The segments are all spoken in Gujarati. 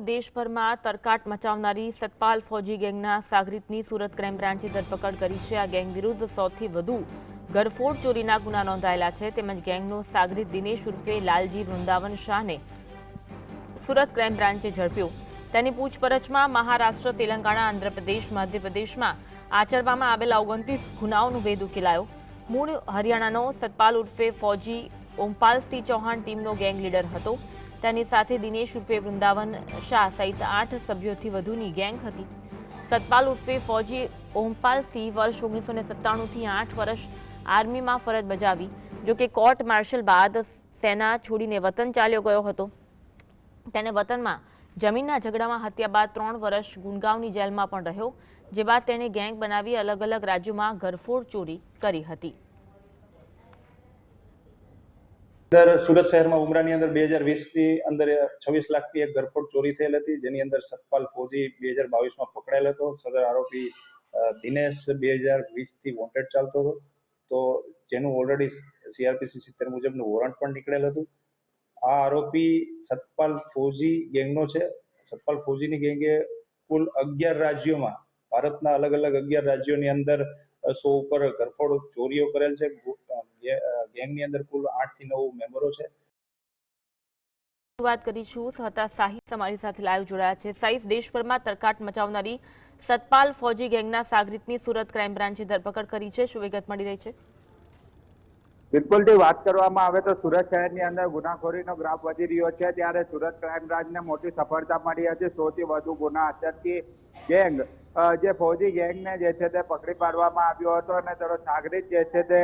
દેશભરમાં તરકાટ મચાવનારી સતપાલ ફૌજી ગેંગના સાગરીતની સુરત ક્રાઇમ બ્રાન્ચે ધરપકડ કરી છે। આ ગેંગ વિરુદ્ધ સૌથી વધુ ગરફોડ ચોરીના ગુના નોંધાયેલા છે। તેમજ ગેંગનો સાગરીત દિનેશ ઉર્ફે લાલજી વૃંદાવન શાહને સુરત ક્રાઇમ બ્રાન્ચે ઝડપ્યો। તેની પૂછપરછમાં મહારાષ્ટ્ર, તેલંગાણા, આંધ્રપ્રદેશ, મધ્યપ્રદેશમાં આચરવામાં આવેલા 29 ગુનાઓનો ભેદ ઉકેલાયો। મૂળ હરિયાણાનો સતપાલ ઉર્ફે ફૌજી ઓમપાલસિંહ ચૌહાણ ટીમનો ગેંગ લીડર હતો। તેની સાથે દિનેશ ઉર્ફે વૃંદાવન શાહ સહિત 8 સભ્યોથી વધુની ગેંગ હતી। સતપાલ ઉર્ફે ફૌજી ઓમપાલસિંહ વર્ષ 1997થી 8 વર્ષ આર્મીમાં ફરજ બજાવી। જો કે કોર્ટ માર્શલ બાદ સેના છોડીને વતન ચાલ્યો ગયો હતો। તેને વતનમાં જમીનના ઝઘડામાં હત્યા બાદ 3 વર્ષ ગુંડગાંવની જેલમાં પણ રહ્યો, જે બાદ તેણે ગેંગ બનાવી અલગ અલગ રાજ્યોમાં ગરફોડ ચોરી કરી હતી। સુરત શહેરમાં ઉમરાની અંદર 2020ની અંદર 26 લાખની એક ગરફોડ ચોરી થયેલ હતી, જેની અંદર સતપાલ ફૌજી 2022માં પકડાયેલ હતો। સદર આરોપી દિનેશ 2020થી વોન્ટેડ ચાલતો હતો, તો જેનું ઓલરેડી CRPC 70 મુજબનું વોરંટ પણ નીકળેલ હતું। આ આરોપી સતપાલ ફૌજી ગેંગનો છે। સતપાલ ફૌજીની ગેંગે કુલ 11 રાજ્યોમાં, ભારતના અલગ અલગ 11 રાજ્યોની અંદર 100 ઉપર ગરફોડ ચોરીઓ કરેલ છે। ગેંગની અંદર કુલ 8 થી 9 મેમ્બરો છે। વાત કરીશું સહતા સાહિસ અમારી સાથે લાઈવ જોડાયા છે। સાહિસ, દેશભરમાં તરકાટ મચાવનારી સતપાલ ફૌજી ગેંગના સાગરીતની સુરત ક્રાઇમ બ્રાન્ચે ધરપકડ કરી છે। શું વિગત મળી રહી છે? બિલકુલ થી વાત કરવામાં આવે તો સુરત શહેરની અંદર ગુનાખોરીનો ગ્રાફ વધી રહ્યો છે, ત્યારે સુરત ક્રાઇમ બ્રાન્ચને મોટી સફળતા મળી હતી। 100થી વધુ ગુના આચરતી ગેંગ જે ફૌજી ગેંગને જે છે તે પકડી પાડવામાં આવ્યો હતો અને તેનો સાગરીત જે છે તે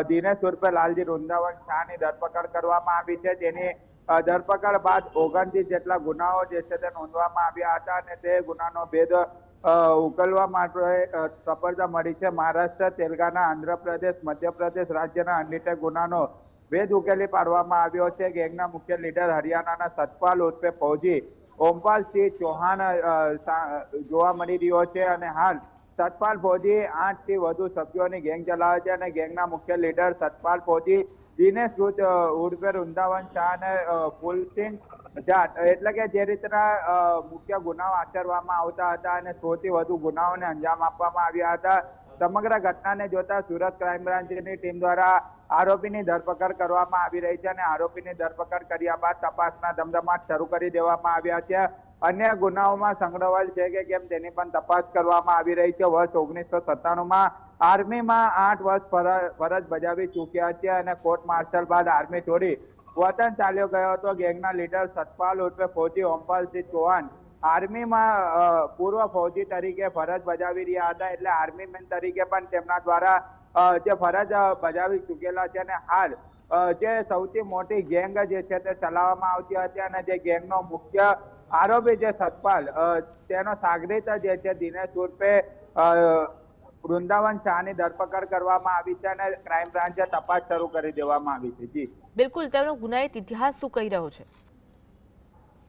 દિનેશ ઉર્ફે લાલજી વૃંદાવન શાહની ધરપકડ કરવામાં આવી છે। તેની ધરપકડ બાદ 29 જેટલા ગુનાઓ જે છે તે નોંધવામાં આવ્યા હતા અને તે ગુનાનો ભેદ ઉકેલવા માટે સફળતા મળી છે। મહારાષ્ટ્ર, તેલંગાણા, આંધ્રપ્રદેશ, મધ્યપ્રદેશ રાજ્યના અનેક ગુનાનો ભેદ ઉકેલી પાડવામાં આવ્યો છે। ગેંગના મુખ્ય લીડર હરિયાણાના સતપાલ ઉર્ફે ફૌજી ઓમપાલસિંહ ચૌહાણ જોવા મળી રહ્યો છે અને હાલ સતપાલ ફૌજી 8 થી વધુ સભ્યોની ગેંગ ચલાવે છે અને ગેંગના મુખ્ય લીડર સતપાલ ફૌજી દિનેશ ઉર્ફે વૃંદાવન શાહને ફુલસિંગ જાટ એટલે કે જે રીતના મુખ્ય ગુનાઓ આચરવામાં આવતા હતા અને 100થી વધુ ગુનાઓને અંજામ આપવામાં આવ્યા હતા। સમગ્ર ઘટનાને જોતા સુરત ક્રાઇમ બ્રાન્ચની ટીમ દ્વારા આરોપીની ધરપકડ કરવામાં આવી રહી છે અને આરોપીની ધરપકડ કર્યા બાદ તપાસના ધમધમાટ શરૂ કરી દેવામાં આવ્યા છે। અન્ય ગુનાઓમાં સંડોવાયેલ છે કે કેમ તેની પણ તપાસ કરવામાં આવી રહી છે। વર્ષ 1997માં આર્મીમાં 8 વર્ષ ફરજ બજાવી ચૂક્યા છે અને કોર્ટ માર્શલ બાદ આર્મી છોડી વતન ચાલ્યો ગયો હતો। ગેંગના લીડર સતપાલ ઉર્ફે ફૌજી ઓમપાલસિંહ ચૌહાણ આર્મીમાં પૂર્વ ફૌજી તરીકે ફરજ બજાવી રહ્યા હતા, એટલે આર્મી મેન તરીકે પણ તેમના દ્વારા જે ફરજ બજાવી ચૂકેલા છે અને હાલ જે સૌથી મોટી ગેંગ જે છે તે ચલાવવામાં આવતી હતી અને જે ગેંગનો મુખ્ય આરોપી જે સતપાલ તેનો સાગરીત જે છે દિનેશ ઉર્ફે વૃંદાવન શાહની ધરપકડ કરવામાં આવી છે અને ક્રાઇમ બ્રાન્ચે તપાસ શરૂ કરી દેવામાં આવી છે। જી બિલકુલ, તેમનો ગુનાહિત ઇતિહાસ શું કહી રહ્યો છે?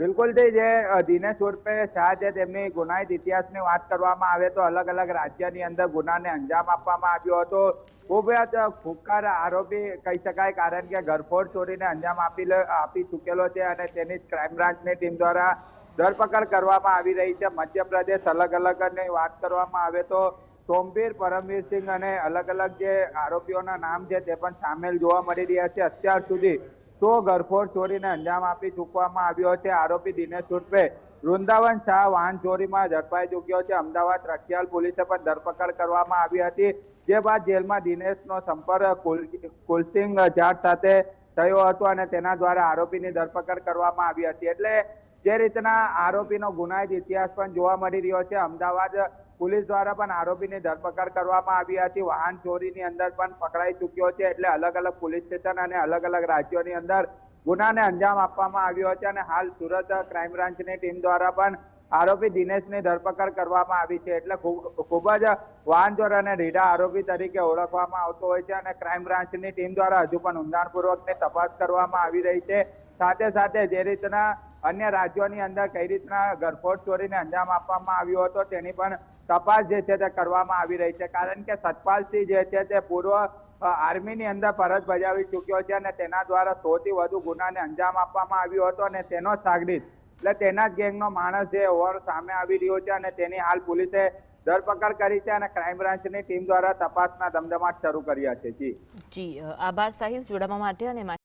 બિલકુલ થી જે દિનેશ ઉર્ફે શાહ છે તેમની ગુનાહિત ઇતિહાસની વાત કરવામાં આવે તો અલગ અલગ રાજ્યની અંદર ગુનાને અંજામ આપવામાં આવ્યો હતો। ખૂબ જ ખુબકાર આરોપી કહી શકાય, કારણ કે ગરફોડ ચોરીને અંજામ આપી ચૂકેલો છે અને તેની ક્રાઇમ બ્રાન્ચની ટીમ દ્વારા ધરપકડ કરવામાં આવી રહી છે। મધ્યપ્રદેશ અલગ અલગની વાત કરવામાં આવે તો સોમવીર, પરમવીરસિંહ અને અલગ અલગ જે આરોપીઓના નામ છે તે પણ સામેલ જોવા મળી રહ્યા છે। અત્યાર સુધી 100 ગરફોડ ચોરીને અંજામ આપી ચૂકવામાં આવ્યો છે। આરોપી દિનેશ ઉર્ફે વૃંદાવન શાહ વાહન ચોરીમાં ઝડપાઈ ચૂક્યો છે। અમદાવાદ રખિયાલ પોલીસે પણ ધરપકડ કરવામાં આવી હતી, જે બાદ જેલમાં દિનેશનો સંપર્ક કુલસિંગ જાટ સાથે થયો હતો અને તેના દ્વારા આરોપીની ધરપકડ કરવામાં આવી હતી। એટલે જે રીતના આરોપીનો ગુનાહિત ઇતિહાસ પણ જોવા મળી રહ્યો છે, અમદાવાદ પોલીસ દ્વારા પણ આરોપીની ધરપકડ કરવામાં આવી હતી। વાહન ચોરીની અંદર પણ પકડાઈ ચૂક્યો છે, એટલે અલગ અલગ પોલીસ સ્ટેશન અને અલગ અલગ રાજ્યોની અંદર ગુનાને અંજામ આપવામાં આવ્યો છે અને હાલ સુરત ક્રાઇમ બ્રાન્ચની ટીમ દ્વારા પણ આરોપી દિનેશની ધરપકડ કરવામાં આવી છે। એટલે ખૂબ જ વાહન ચોર અને રીઢા આરોપી તરીકે ઓળખવામાં આવતો હોય છે અને ક્રાઇમ બ્રાન્ચની ટીમ દ્વારા હજુ પણ ઊંડાણપૂર્વકની તપાસ કરવામાં આવી રહી છે। સાથે સાથે જે રીતના અન્ય રાજ્યોની અંદર કઈ રીતના ગરફોડ ચોરીને અંજામ આપવામાં આવ્યો હતો તેની પણ તપાસ જે છે તે કરવામાં આવી રહી છે, કારણ કે સતપાલસિંહ જે છે તે પૂર્વ આર્મીની અંદર ફરજ બજાવી ચૂક્યો છે અને તેના દ્વારા 100થી વધુ ગુનાને અંજામ આપવામાં આવ્યો હતો અને તેનો સાગરીત એટલે તેના જ ગેંગનો માણસ જે હોવાનું સામે આવી રહ્યો છે અને તેની હાલ પોલીસે ધરપકડ કરી છે અને ક્રાઇમ બ્રાન્ચની ટીમ દ્વારા તપાસના ધમધમાટ શરૂ કર્યા છે. જી આભાર સાહિલ જોડાવા માટે અને